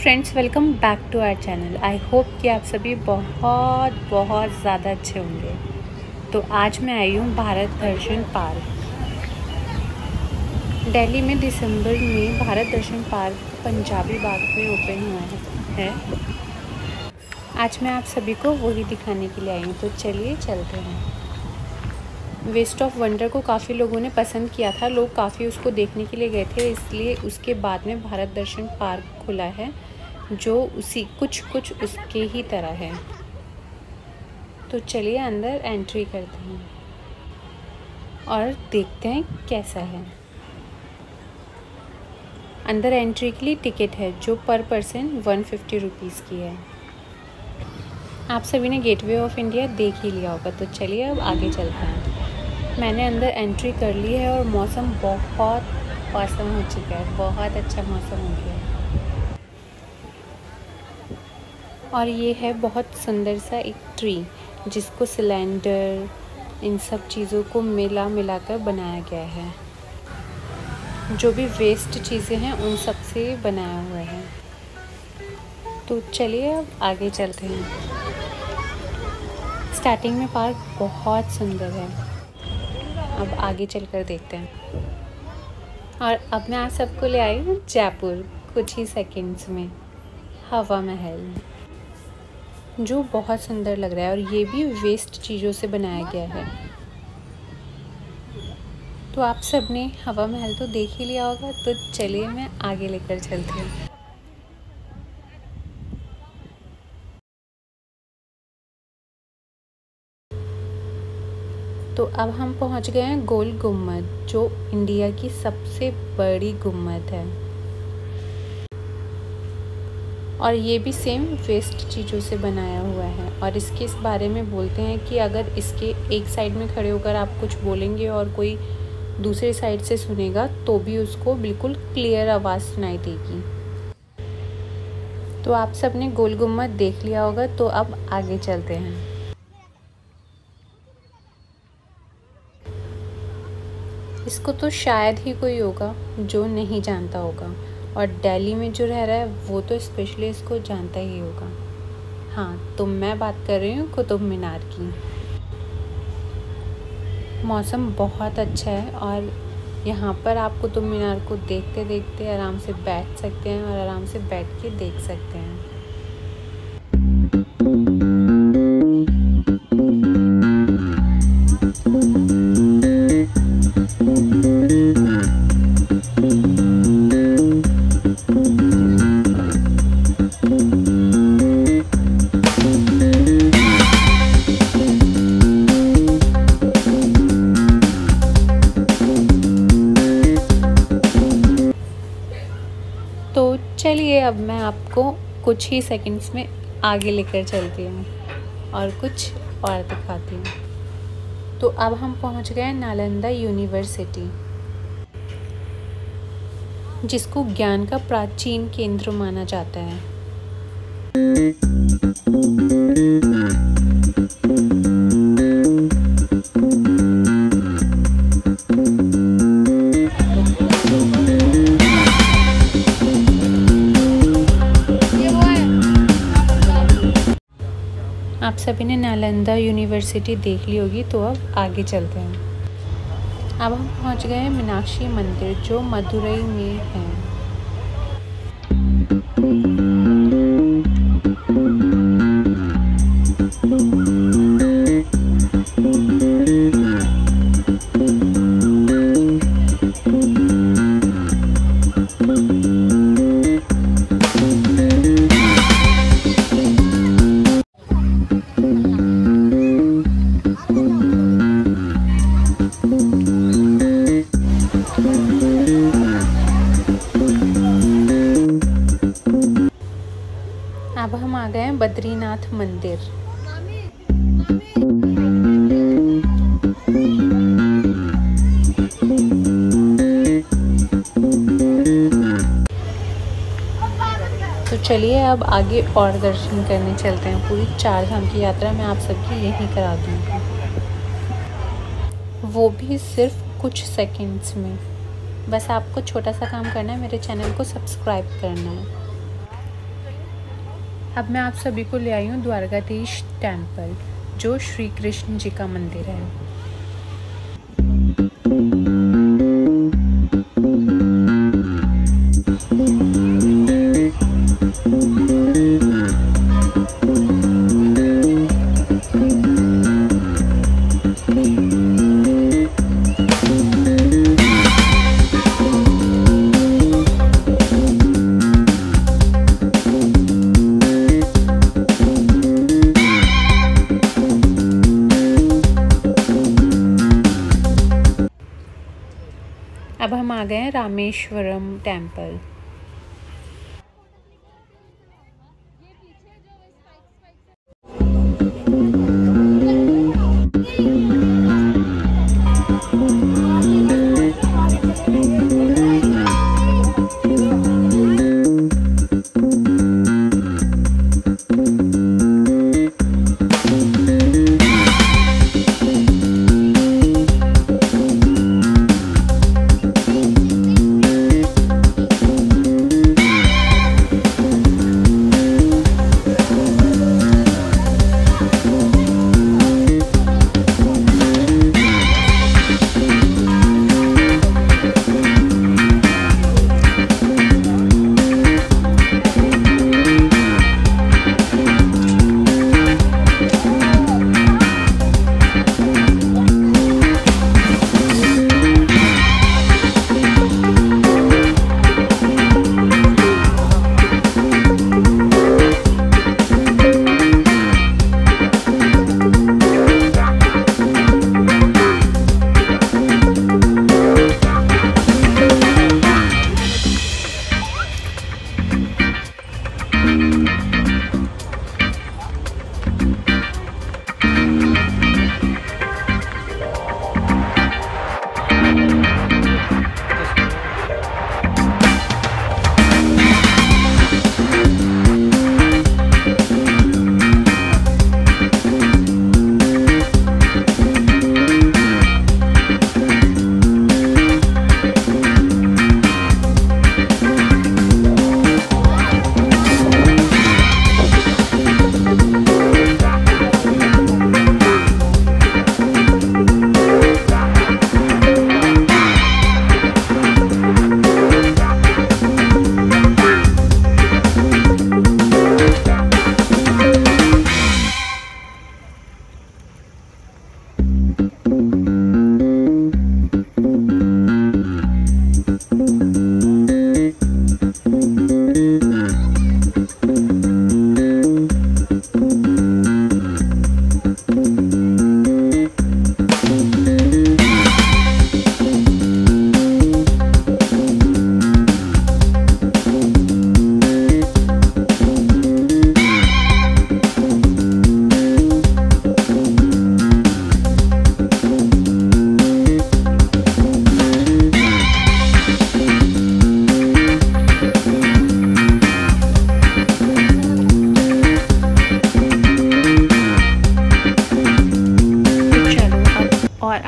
Friends, welcome back to our channel. I hope कि आप सभी बहुत ज़्यादा अच्छे होंगे। तो आज मैं आई हूँ भारत दर्शन पार्क। दिल्ली में दिसंबर में भारत दर्शन पार्क पंजाबी बाग में ओपन हुआ है। आज मैं आप सभी को वही दिखाने के लिए आई हूँ। तो चलिए चलते हैं। वेस्ट ऑफ वंडर को काफ़ी लोगों ने पसंद किया था, लोग काफ़ी उसको देखने के लिए गए थे, इसलिए उसके बाद में भारत दर्शन पार्क खुला है जो उसी कुछ उसके ही तरह है। तो चलिए अंदर एंट्री करते हैं और देखते हैं कैसा है। अंदर एंट्री के लिए टिकट है जो पर पर्सन 150 रुपीज़ की है। आप सभी ने गेटवे ऑफ इंडिया देख ही लिया होगा। तो चलिए अब आगे चलते हैं। मैंने अंदर एंट्री कर ली है और मौसम बहुत औसम हो चुका है, बहुत अच्छा मौसम हो गया है। और ये है बहुत सुंदर सा एक ट्री जिसको सिलेंडर इन सब चीज़ों को मिलाकर बनाया गया है। जो भी वेस्ट चीज़ें हैं उन सब से बनाया हुआ है। तो चलिए अब आगे चलते हैं। स्टार्टिंग में पार्क बहुत सुंदर है, अब आगे चलकर देखते हैं। और अब मैं आप सबको ले आई हूँ जयपुर कुछ ही सेकंड्स में, हवा महल, जो बहुत सुंदर लग रहा है और ये भी वेस्ट चीज़ों से बनाया गया है। तो आप सब ने हवा महल तो देख ही लिया होगा। तो चलिए मैं आगे लेकर चलती हूँ। तो अब हम पहुंच गए हैं गोल गुम्बद, जो इंडिया की सबसे बड़ी गुम्बद है। और ये भी सेम वेस्ट चीज़ों से बनाया हुआ है। और इसके इस बारे में बोलते हैं कि अगर इसके एक साइड में खड़े होकर आप कुछ बोलेंगे और कोई दूसरे साइड से सुनेगा तो भी उसको बिल्कुल क्लियर आवाज़ सुनाई देगी। तो आप सब ने गोल गुम्बद देख लिया होगा। तो अब आगे चलते हैं। इसको तो शायद ही कोई होगा जो नहीं जानता होगा, और दिल्ली में जो रह रहा है वो तो स्पेशली इसको जानता ही होगा। हाँ, तो मैं बात कर रही हूँ कुतुब मीनार की। मौसम बहुत अच्छा है और यहाँ पर आप कुतुब मीनार को देखते देखते आराम से बैठ सकते हैं और आराम से बैठ के देख सकते हैं। तो चलिए अब मैं आपको कुछ ही सेकंड्स में आगे लेकर चलती हूँ और कुछ और दिखाती हूँ। तो अब हम पहुँच गए नालंदा यूनिवर्सिटी, जिसको ज्ञान का प्राचीन केंद्र माना जाता है। आप सभी ने नालंदा यूनिवर्सिटी देख ली होगी। तो अब आगे चलते हैं। अब हम पहुंच गए हैं मीनाक्षी मंदिर, जो मदुरई में है। अब हम आ गए हैं बद्रीनाथ मंदिर। तो चलिए अब आगे और दर्शन करने चलते हैं। पूरी 4 धाम की यात्रा मैं आप सबकी यहीं करा दूँगी, वो भी सिर्फ कुछ सेकंड्स में। बस आपको छोटा सा काम करना है, मेरे चैनल को सब्सक्राइब करना है। अब मैं आप सभी को ले आई हूँ द्वारकाधीश टेम्पल, जो श्री कृष्ण जी का मंदिर है। अब हम आ गए हैं रामेश्वरम टेम्पल।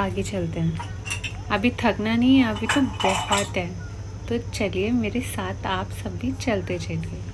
आगे चलते हैं। अभी थकना नहीं है, अभी तो बहुत है। तो चलिए मेरे साथ आप सभी चलते चलिए।